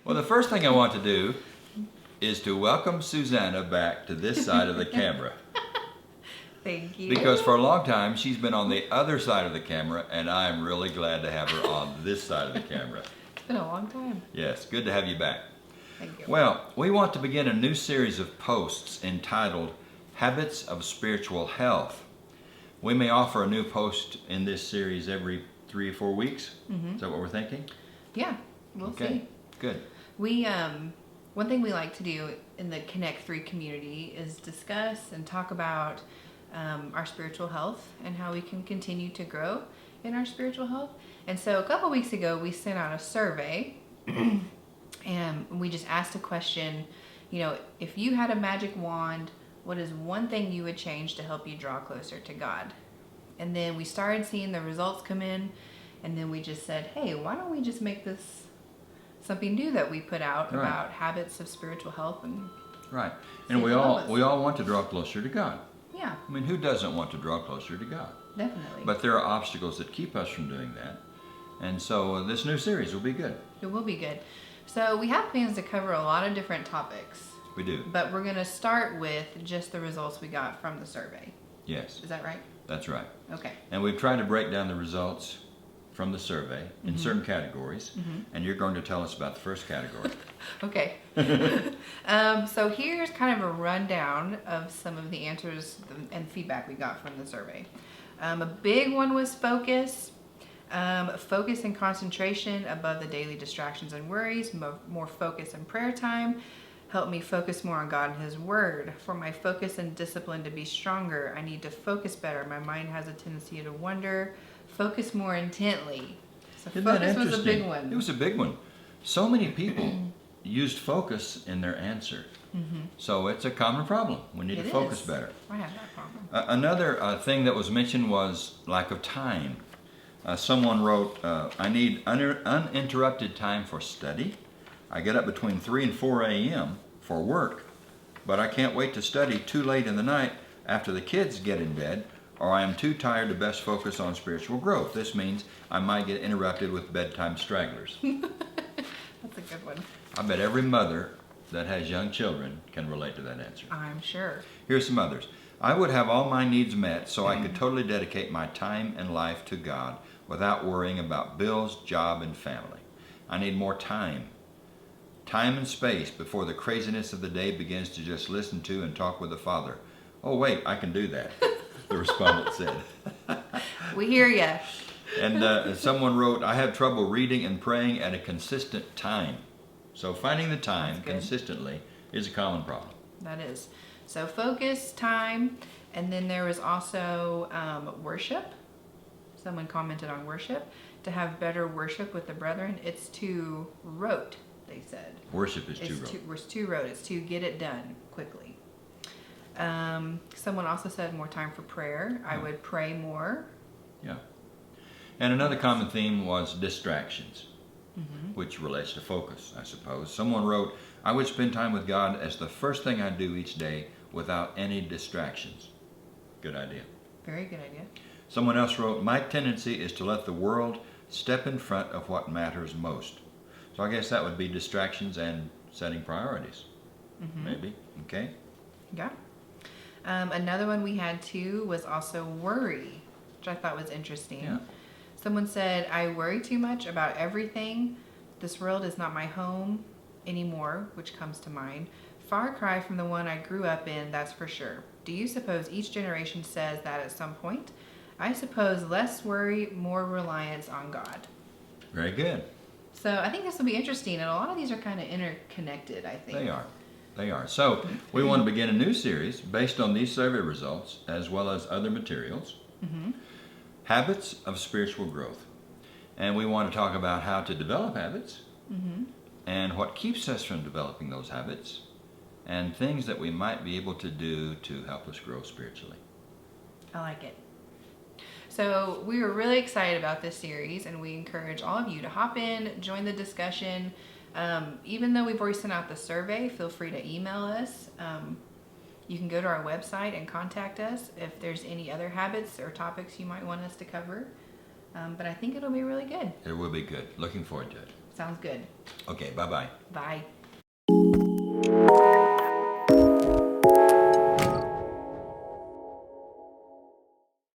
Well, the first thing I want to do is to welcome Susanna back to this side of the camera. Thank you. Because for a long time, she's been on the other side of the camera, and I'm really glad to have her on this side of the camera. It's been a long time. Yes, good to have you back. Thank you. Well, we want to begin a new series of posts entitled Habits of Spiritual Health. We may offer a new post in this series every 3 or 4 weeks. Is that what we're thinking? Yeah, we'll see. Good. We one thing we like to do in the Connect 3 community is discuss and talk about our spiritual health and how we can continue to grow in our spiritual health. And so a couple weeks ago, we sent out a survey and we just asked a question, if you had a magic wand, what is one thing you would change to help you draw closer to God? And then we started seeing the results come in, and then we just said, hey, why don't we just make this something new that we put out about habits of spiritual health? Right. And we all want to draw closer to God. Yeah. I mean, who doesn't want to draw closer to God? Definitely. But there are obstacles that keep us from doing that. And so this new series will be good. It will be good. So we have plans to cover a lot of different topics. We do. But we're going to start with just the results we got from the survey. Yes. Is that right? That's right. Okay. And we've tried to break down the results from the survey in certain categories. And you're going to tell us about the first category. Okay. So here's kind of a rundown of some of the answers and feedback we got from the survey. A big one was focus. Focus and concentration above the daily distractions and worries. More focus and prayer time. Help me focus more on God and His Word. For my focus and discipline to be stronger, I need to focus better. My mind has a tendency to wander. Focus more intently. So Isn't that focus was a interesting? big one. It was a big one. So many people used focus in their answer. So it's a common problem. We need to focus better. I have that problem. Another thing that was mentioned was lack of time. Someone wrote, I need uninterrupted time for study. I get up between 3 and 4 a.m. for work, but I can't wait to study too late in the night after the kids get in bed, or I am too tired to best focus on spiritual growth. This means I might get interrupted with bedtime stragglers. That's a good one. I bet every mother that has young children can relate to that answer. I'm sure. Here's some others. I would have all my needs met so I could totally dedicate my time and life to God without worrying about bills, job, and family. I need more time. Time and space before the craziness of the day begins to just listen to and talk with the Father. Oh, wait, I can do that, the respondent said. We hear ya. And someone wrote, I have trouble reading and praying at a consistent time. So finding the time consistently is a common problem. That is. So focus, time, and then there was also worship. Someone commented on worship. To have better worship with the brethren, it's too rote, they said. Worship is too rote. It's too rote. It's to get it done quickly. Someone also said more time for prayer. I would pray more. Yeah. And another common theme was distractions, which relates to focus, I suppose. Someone wrote, I would spend time with God as the first thing I do each day without any distractions. Good idea. Very good idea. Someone else wrote, my tendency is to let the world step in front of what matters most. So I guess that would be distractions and setting priorities. Maybe. Okay. Yeah. Another one we had too was also worry, which I thought was interesting. Yeah. Someone said, I worry too much about everything. This world is not my home anymore, which comes to mind. Far cry from the one I grew up in, that's for sure. Do you suppose each generation says that at some point? I suppose less worry, more reliance on God. Very good. So I think this will be interesting, and a lot of these are kind of interconnected, I think. They are. They are. So we want to begin a new series based on these survey results as well as other materials. Habits of spiritual growth. And we want to talk about how to develop habits and what keeps us from developing those habits and things that we might be able to do to help us grow spiritually. I like it. So we were really excited about this series, and we encourage all of you to hop in, join the discussion. Even though we've already sent out the survey, feel free to email us. You can go to our website and contact us if there's any other habits or topics you might want us to cover. But I think it'll be really good. It will be good. Looking forward to it. Sounds good. Okay, bye-bye. Bye.